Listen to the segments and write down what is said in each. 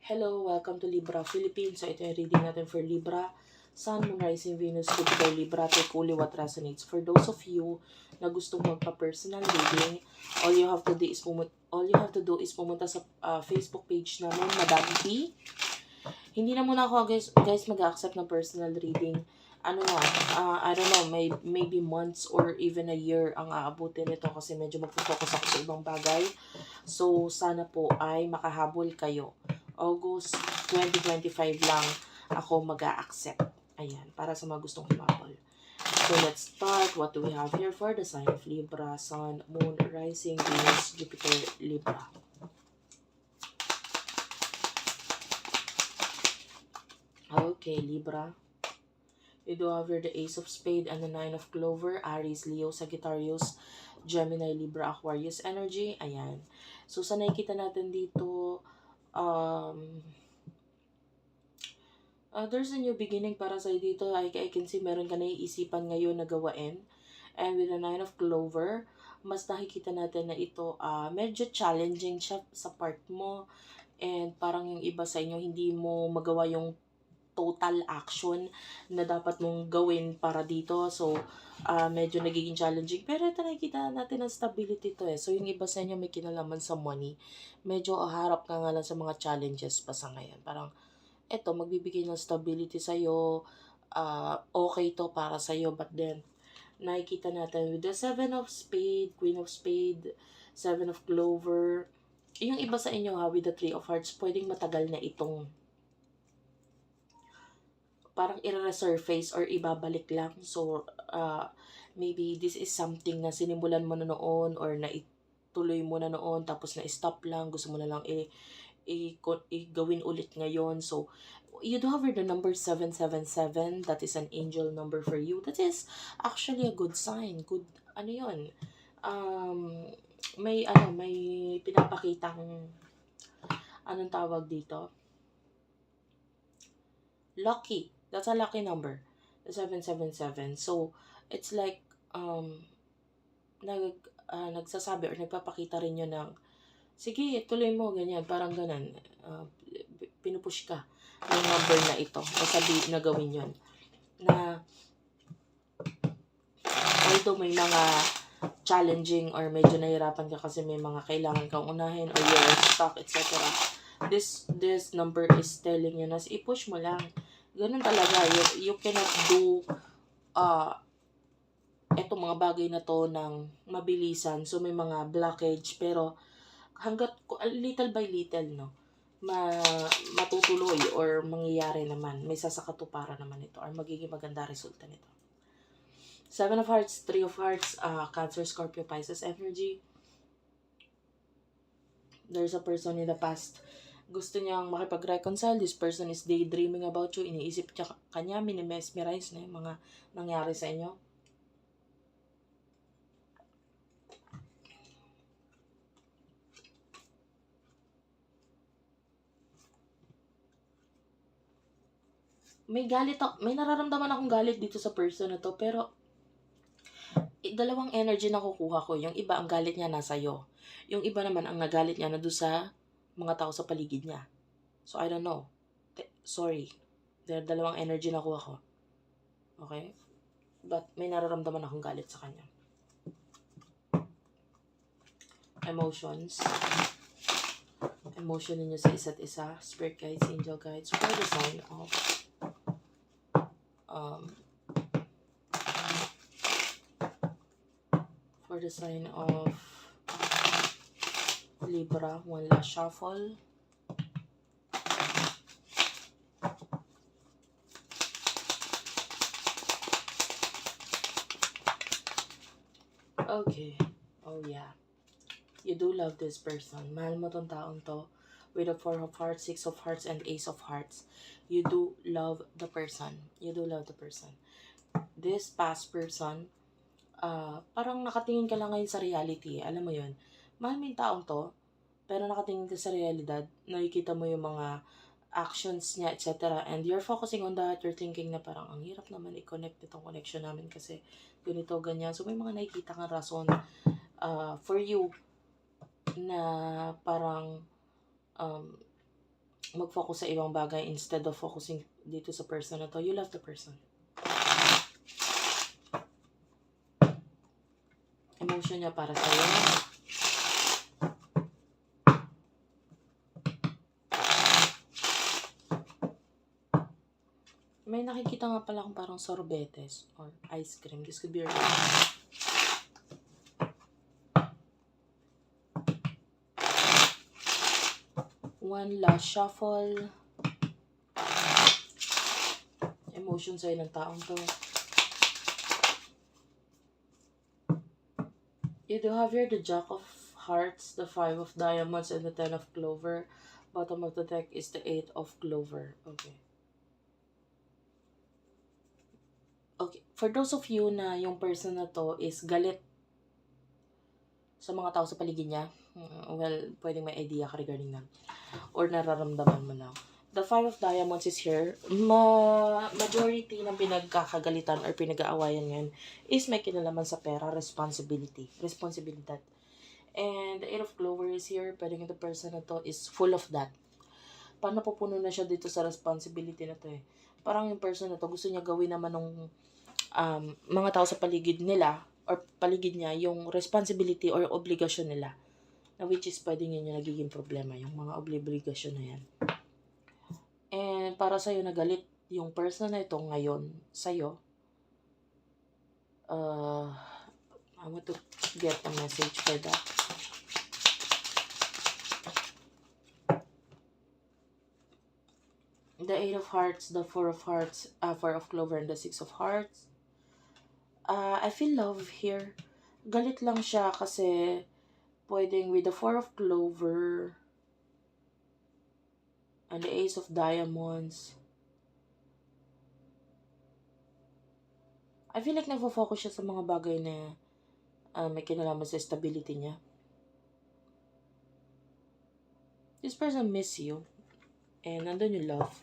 Hello, welcome to Libra Philippines. So ito yung reading natin for Libra. Sun, Moon, Rising, Venus, Jupiter, Libra. Take only what resonates. For those of you na gustong magpa-personal reading, all you have to do is pumunta sa Facebook page namin, Madam P. Hindi na muna ako guys mag-accept ng personal reading. I don't know, maybe months or even a year ang aabutin nito kasi medyo magpo-focus ako sa ibang bagay. So, sana po ay makahabol kayo. August 2025 lang ako mag-a-accept. Ayan, para sa mga gustong humabol. So, let's start. What do we have here for the sign of Libra, Sun, Moon, Rising, Venus, Jupiter, Libra? Okay, Libra. You do have here the Ace of Spades and the Nine of Clover, Aries, Leo, Sagittarius, Gemini, Libra, Aquarius energy. Ayan. So, sa nakikita natin dito, there's a new beginning para sa'yo dito. I can see meron ka naiisipan ngayon na gawain. And with the Nine of Clover, mas nakikita natin na ito medyo challenging siya sa part mo. And parang yung iba sa inyo, hindi mo magawa yung total action na dapat mong gawin para dito. So, medyo nagiging challenging. Pero ito nakikita natin ang stability to eh. So, yung iba sa inyo may kinalaman sa money. Medyo harap ka nga lang sa mga challenges pa sa ngayon. Parang, eto, magbibigay ng stability sa'yo. Okay to para sa'yo. But then, nakikita natin with the Seven of Spades, Queen of Spades, Seven of Clover. Yung iba sa inyo with the Three of Hearts, pwedeng matagal na itong parang i-resurface or ibabalik lang. So, maybe this is something na sinimulan mo na noon or na ituloy mo na noon tapos na-stop lang. Gusto mo na lang gawin ulit ngayon. So, you do have the number 777. That is an angel number for you. That is actually a good sign. Good, yun. May pinapakitang, anong tawag dito? Lucky. That's a lucky number. The 777. So, it's like, nagsasabi or nagpapakita rin yun ng, sige, tuloy mo, ganyan, parang ganun. Pinupush ka yung number na ito. Nasabi na gawin yun. Na, although may mga challenging or medyo nahirapan ka kasi may mga kailangan kang unahin or you're stuck, etc. This number is telling you na i-push mo lang. Ganun talaga. You cannot do etong mga bagay na to ng mabilisan. So, may mga blockage. Pero, hanggat little by little, no, matutuloy or mangyayari naman. May sasakatuparan naman ito or magiging maganda resulta nito. Seven of Hearts, Three of Hearts, Cancer, Scorpio, Pisces energy. There's a person in the past gusto niyang makipag-reconcile. This person is daydreaming about you. Iniisip niya kanya, minimesmerize na yung mga nangyari sa inyo. May galit ako, may nararamdaman akong galit dito sa person na to, pero dalawang energy na kukuha ko. Yung iba, ang galit niya nasa iyo. Yung iba naman, ang nagalit niya na doon sa mga tao sa paligid niya. So, I don't know. Sorry. Dalawang energy na kuha ko. Okay? But may nararamdaman akong galit sa kanya. Emotions. Emotion ninyo sa isa't isa. Spirit guides, angel guides. For the sign of Libra, one last shuffle. Okay. Oh yeah. You do love this person. Mahal mo tong taong to. With the Four of Hearts, Six of Hearts, and Ace of Hearts. You do love the person. You do love the person. This past person, parang nakatingin ka lang ngayon sa reality. Alam mo yun. Mahal mo yung taong to, pero nakatingin ka sa realidad. Nakikita mo yung mga actions niya, etc. And you're focusing on that. You're thinking na parang ang hirap naman i-connect itong connection namin kasi ganito, ganyan. So may mga nakikita kang rason for you na parang mag-focus sa ibang bagay instead of focusing dito sa person na to. You love the person. Emotion niya para sa'yo. May nakikita nga pala akong parang sorbetes or ice cream. This could be your one last shuffle. Emotion sa'yo ng taong to. You do have here the Jack of Hearts, the 5 of Diamonds, and the 10 of Clover. Bottom of the deck is the 8 of Clover. Okay. Okay. For those of you na yung person na to is galit sa mga tao sa paligid niya, well, pwedeng may idea ka regarding that. Or nararamdaman mo lang. The 5 of Diamonds is here. Majority ng pinagkakagalitan or pinag-aawayan ngayon is may kinalaman sa pera, responsibilidad. And the 8 of Clover is here. Pwedeng the person na to is full of that. Paano pupuno na siya dito sa responsibility na to eh. Parang yung person na to, gusto niya gawin naman ng mga tao sa paligid nila or paligid niya yung responsibility or obligasyon nila. Na which is pwedeng yun yung nagiging problema, yung mga obligasyon na yan. And para sa'yo nagalit yung person na ito ngayon sa'yo, I want to get a message for that. The 8 of Hearts, the 4 of Hearts, 4 of Clover, and the 6 of Hearts. I feel love here. Galit lang siya kasi pwedeng with the 4 of Clover and the Ace of Diamonds. I feel like nagfo-focus siya sa mga bagay na may kinalaman sa stability niya. This person miss you. And nandun yung love.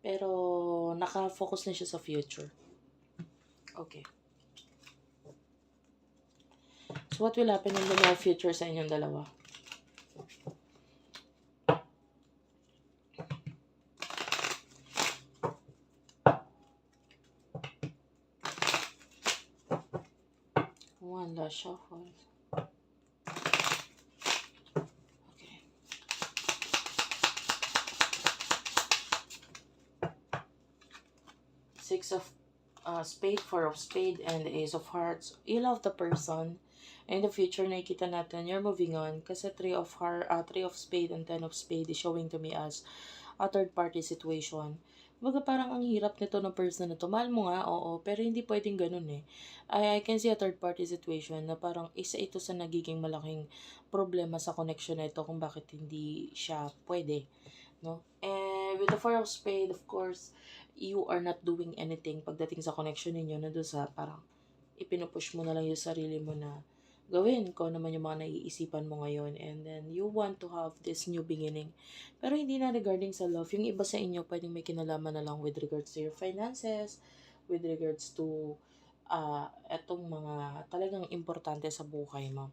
Pero naka-focus na siya sa future. Okay. So what will happen in the near future sa inyong dalawa? One last shuffle. Okay. Six of Spade, 4 of Spade, and the Ace of Hearts. You love the person. In the future, nakikita natin, you're moving on. Kasi 3 of Spade and 10 of Spade is showing to me as a third party situation. Baga parang ang hirap nito ng person na to. Mahal mo nga, oo, pero hindi pwedeng ganun eh. I can see a third party situation na parang isa ito sa nagiging malaking problema sa connection na ito kung bakit hindi siya pwede. No? And with the 4 of Spade, of course, you are not doing anything pagdating sa connection ninyo na doon sa parang ipinupush mo na lang yung sarili mo na gawin ko naman yung mga naiisipan mo ngayon and then you want to have this new beginning. Pero hindi na regarding sa love. Yung iba sa inyo pwedeng may kinalaman na lang with regards to your finances, with regards to etong mga talagang importante sa buhay mo.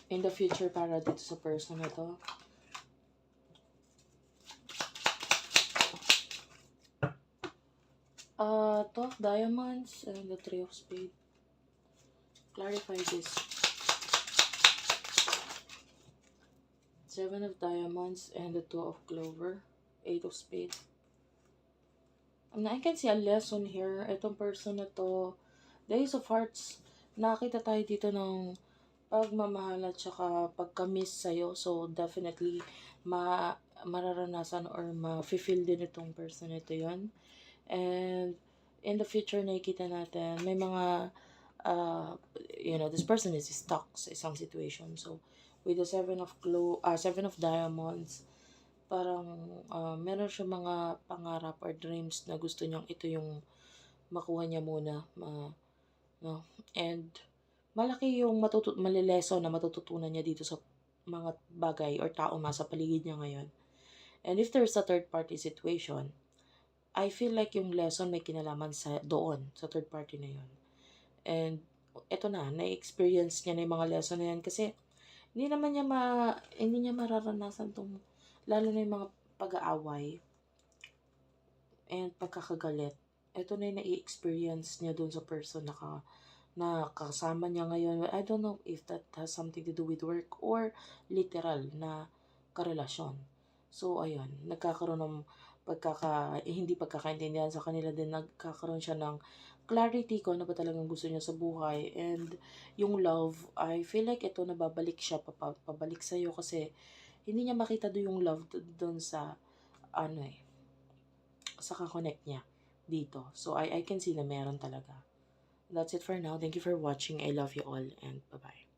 In the future para dito sa person na to. Two of Diamonds and the 3 of Spades. Clarify this. 7 of Diamonds and the 2 of Clover. 8 of Spades. And I can see a lesson here. Itong person na to. The Ace of Hearts. Nakita tayo dito ng pagmamahal at saka pagka-miss sa'yo. So, definitely, mararanasan or ma-feel din itong person ito yon. And, in the future, nakikita natin, may mga, this person is stuck sa isang situation. So, with the 7 of Diamonds, parang, meron siya mga pangarap or dreams na gusto niyang ito yung makuha niya muna. No? And, malaki yung malileso na matututunan niya dito sa mga bagay or tao nasa paligid niya ngayon. And if there's a third party situation, I feel like yung lesson may kinalaman sa doon, sa third party na yun. And eto na-experience niya na yung mga lesson na yan kasi hindi niya mararanasan 'tong lalo na yung mga pag-aaway and pagkakagalit. Eto na yung nai-experience niya dun sa person na kasama niya ngayon. I don't know if that has something to do with work or literal na karelasyon. So, ayun, nagkakaroon ng hindi pagkakaintindihan sa kanila din, nagkakaroon siya ng clarity kung ano ba talagang gusto niya sa buhay. And yung love, I feel like ito nababalik siya, pabalik sa'yo kasi hindi niya makita doon yung love doon sa, ano sa kakonect niya dito. So, I can see na meron talaga. That's it for now. Thank you for watching. I love you all and bye-bye.